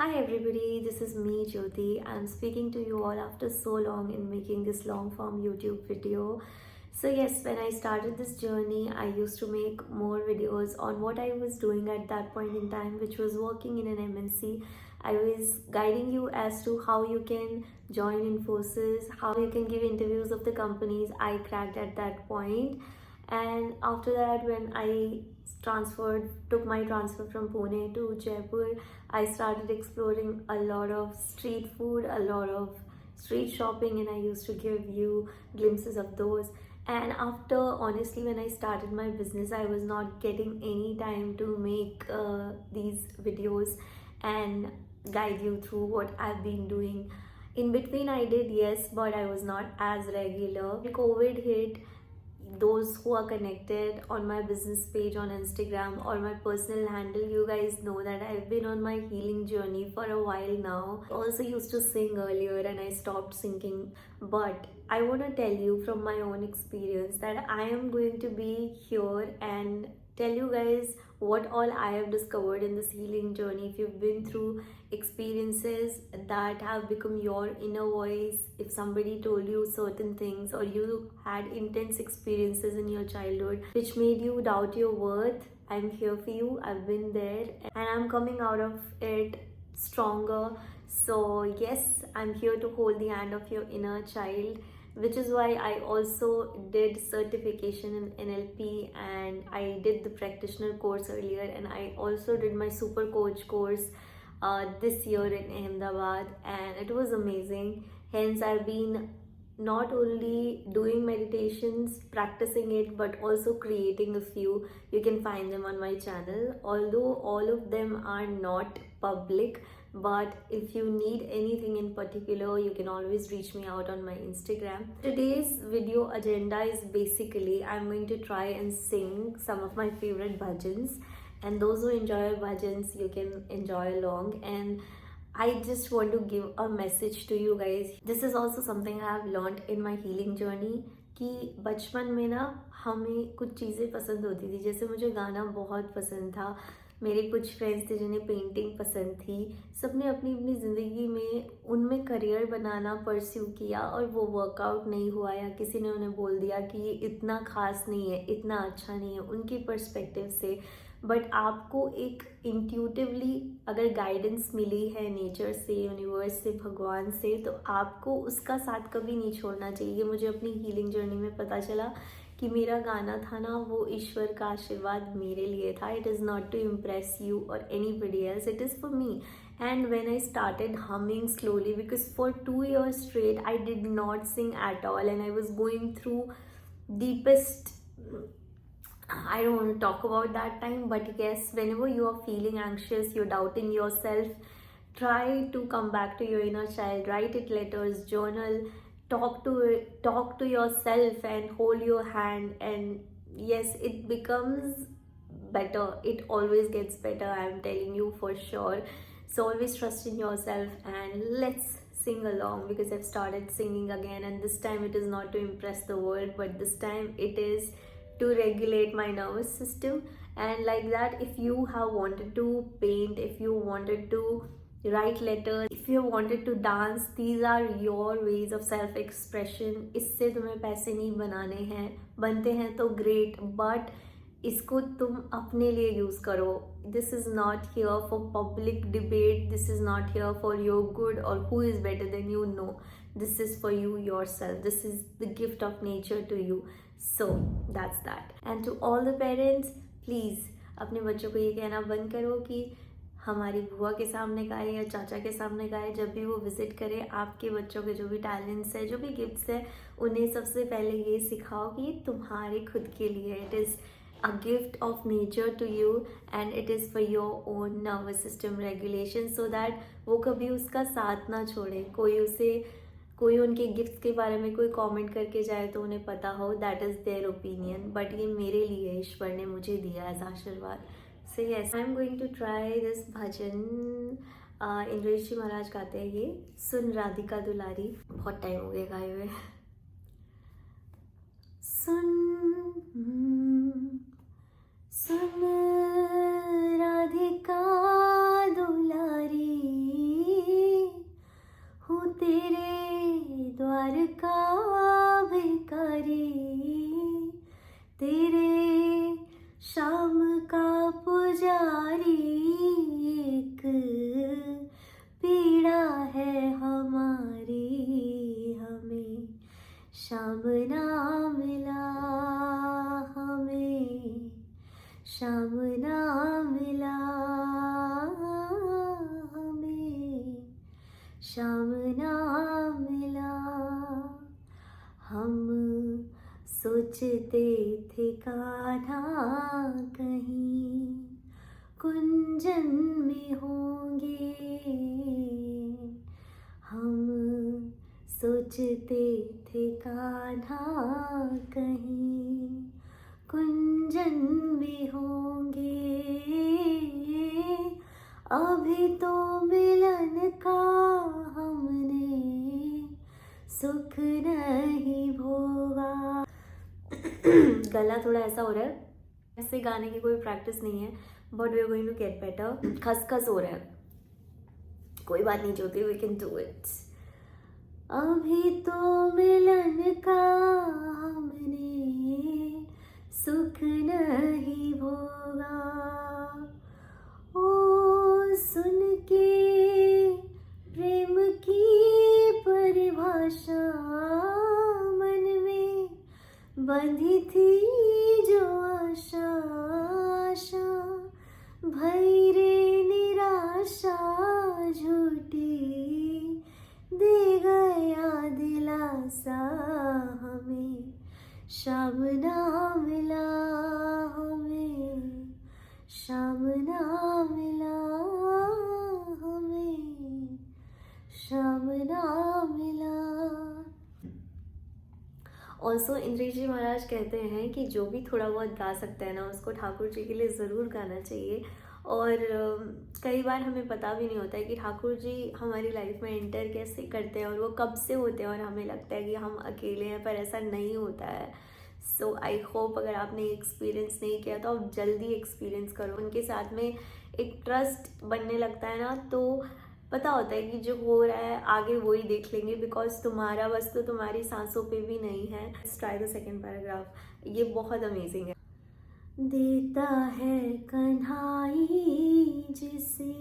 Hi everybody, this is me Jyoti. I'm speaking to you all after so long in making this long form YouTube video. So yes, when I started this journey, I used to make more videos on what I was doing at that point in time, which was working in an MNC. I was guiding you as to how you can join Infosys, how you can give interviews of the companies I cracked at that point. And after that, when I took my transfer from Pune to Jaipur, I started exploring a lot of street food, a lot of street shopping, and I used to give you glimpses of those. And after, honestly, when I started my business, I was not getting any time to make these videos and guide you through what I've been doing. In between, I did, yes, but I was not as regular. COVID hit. Those who are connected on my business page on Instagram or my personal handle, you guys know that I've been on my healing journey for a while now. I also used to sing earlier and I stopped singing, but I want to tell you from my own experience that I am going to be here and tell you guys what all I have discovered in this healing journey. If you've been through experiences that have become your inner voice, if somebody told you certain things, or you had intense experiences in your childhood which made you doubt your worth, I'm here for you. I've been there and I'm coming out of it stronger. So yes, I'm here to hold the hand of your inner child, which is why I also did certification in NLP and I did the practitioner course earlier, and I also did my super coach course this year in Ahmedabad, and it was amazing. Hence, I've been not only doing meditations, practicing it, but also creating a few. You can find them on my channel, although all of them are not public. But if you need anything in particular, you can always reach me out on my Instagram. Today's video agenda is basically I'm going to try and sing some of my favorite bhajans, and those who enjoy bhajans, you can enjoy along. And I just want to give a message to you guys. This is also something I have learned in my healing journey कि बचपन में ना हमें कुछ चीज़ें पसंद होती थी. जैसे मुझे गाना बहुत पसंद था, मेरे कुछ फ्रेंड्स थे जिन्हें पेंटिंग पसंद थी. सबने अपनी अपनी ज़िंदगी में उनमें करियर बनाना परस्यू किया और वो वर्कआउट नहीं हुआ, या किसी ने उन्हें बोल दिया कि ये इतना खास नहीं है, इतना अच्छा नहीं है उनके पर्सपेक्टिव से. बट आपको एक इंट्यूटिवली अगर गाइडेंस मिली है नेचर से, यूनिवर्स से, भगवान से, तो आपको उसका साथ कभी नहीं छोड़ना चाहिए. मुझे अपनी हीलिंग जर्नी में पता चला कि मेरा गाना था ना, वो ईश्वर का आशीर्वाद मेरे लिए था. It is not to impress you or anybody else, it is for me. And when I started humming slowly, because for 2 years straight I did not sing at all, and I was going through deepest, I don't want to talk about that time, but yes, whenever you are feeling anxious, you're doubting yourself, try to come back to your inner child, write it letters, journal, talk to yourself and hold your hand, and yes, it becomes better. It always gets better, I'm telling you for sure. So always trust in yourself and let's sing along, because I've started singing again, and this time it is not to impress the world, but this time it is to regulate my nervous system. And like that, if you have wanted to paint, if you wanted to write letters, if you wanted to dance, these are your ways of self expression. इससे तुम्हें पैसे नहीं बनाने हैं, बनते हैं तो great, but इसको तुम अपने लिए यूज़ करो. This is not here for public debate, this is not here for your good or who is better than you. No, this is for you yourself. This is the gift of nature to you. So that's that. And to all the parents, please अपने बच्चों को ये कहना बंद करो कि हमारी बुआ के सामने गाए या चाचा के सामने गाए. जब भी वो विजिट करे, आपके बच्चों के जो भी टैलेंट्स है, जो भी गिफ्ट्स है, उन्हें सबसे पहले ये सिखाओ कि ये तुम्हारे खुद के लिए. It is a gift of nature to you and it is for your own nervous system regulation, so that वो कभी उसका साथ ना छोड़े. कोई उनके गिफ्ट्स के बारे में कोई कमेंट करके जाए तो उन्हें पता हो that is their opinion, but ये मेरे लिए ईश्वर ने मुझे दिया एज आशीर्वाद. So yes, I am going to try this bhajan. Indresh ji Maharaj गाते हैं ये, सुन राधिका दुलारी. बहुत टाइम हो गया गाए हुए. सुन सुन राधिका दुलारी, शाम ना मिला। हम सोचते थे कान्हा कहीं कुंजन में होंगे। हम सोचते थे कान्हा कहीं कुंजन में होंगे। अभी तो मिलन का हमने सुख नहीं भोगा। गला थोड़ा ऐसा हो रहा है, ऐसे गाने की कोई प्रैक्टिस नहीं है, but we are going to get better. खसखस हो रहा है, कोई बात नहीं Jyoti, we can do it. अभी तो मिलन का हमने सुख नहीं भोगा। ओ सुन के प्रेम की परिभाषा मन में बंधी थी जो आशा। आशा भई रे निराशा झूठी, दे गया दिलासा हमें शाम ना मिला। हमें शाम ना मिला। हमें शाम ना मिला। ऑल्सो इंद्रेश जी महाराज कहते हैं कि जो भी थोड़ा बहुत गा सकता है ना, उसको ठाकुर जी के लिए ज़रूर गाना चाहिए। और कई बार हमें पता भी नहीं होता है कि ठाकुर जी हमारी लाइफ में एंटर कैसे करते हैं और वो कब से होते हैं, और हमें लगता है कि हम अकेले हैं, पर ऐसा नहीं होता है। सो आई होप अगर आपने एक्सपीरियंस नहीं किया तो आप जल्दी एक्सपीरियंस करो। उनके साथ में एक ट्रस्ट बनने लगता है ना, तो पता होता है कि जो हो रहा है आगे वो ही देख लेंगे, बिकॉज तुम्हारा बस तो तुम्हारी सांसों पे भी नहीं है। Let's try the second paragraph, ये बहुत अमेजिंग है। देता है कन्हाई जिसे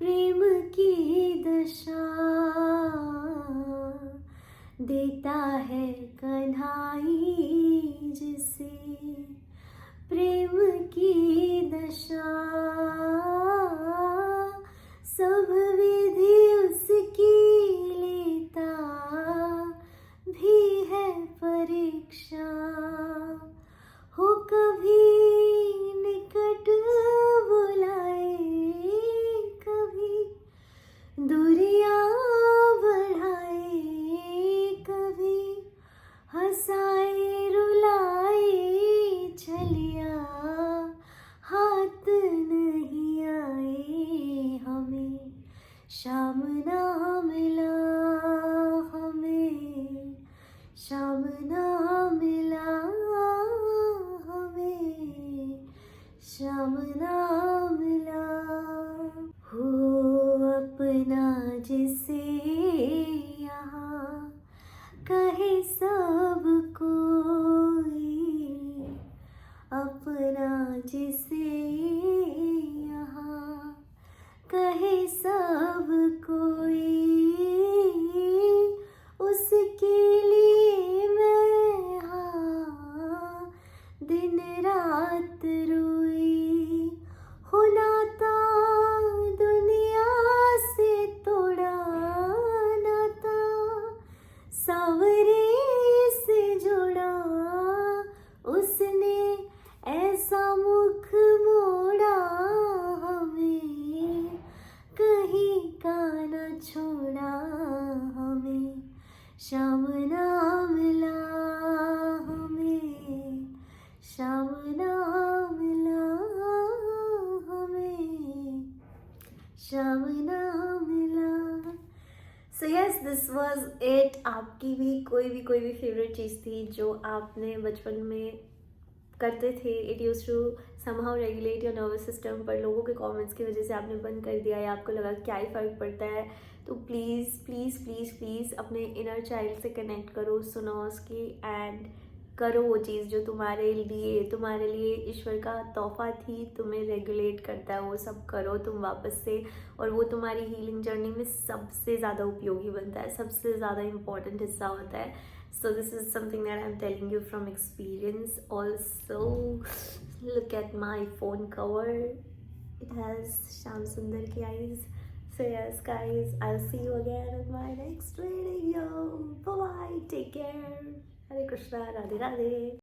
प्रेम की दशा, देता है कन्हाई जिसे प्रेम की दशा। सब विधि उसकी लेता भी है परीक्षा। हो कभी निकट बुलाए, कभी दूरियां बढ़ाए, कभी हंसाए रुलाए। चलिया हाथ नहीं आए, हमें शाम ना मिला। हमें शाम ना मिला। हमें शाम ना मिला। हो अपना जिसे यहाँ कहे सब कोई, अपना जिसे यहाँ कहे सब कोई, उसके लिए मैं हाँ दिन रात रोई। हो नाता दुनिया से तोड़ा, नाता सावरे से जोड़ा। उसने ऐसा मुख मोड़ा, हमें कहीं का न छोड़ा। हमें शाम ना मिला। हमें शाम ना मिला। हमें शाम ना मिला। So yes, this was it. आपकी भी कोई भी फेवरेट चीज़ थी जो आपने बचपन में करते थे, it used to somehow regulate your nervous system, पर लोगों के कमेंट्स की वजह से आपने बंद कर दिया या आपको लगा क्या ही फ़र्क पड़ता है, तो प्लीज़ प्लीज़ प्लीज़ प्लीज़ अपने इनर चाइल्ड से कनेक्ट करो, सुनो उसकी, एंड करो वो चीज़ जो तुम्हारे लिए ईश्वर का तोहफा थी, तुम्हें रेगुलेट करता है, वो सब करो तुम वापस से, और वो तुम्हारी हीलिंग जर्नी में सबसे ज़्यादा उपयोगी बनता है, सबसे ज़्यादा इम्पॉर्टेंट हिस्सा होता है। So this is something that I'm telling you from experience. Also, look at my phone cover. It has Shyam Sundar ki eyes. So yes guys, I'll see you again in my next video. Bye bye, take care. Hare Krishna, Radhe Radhe.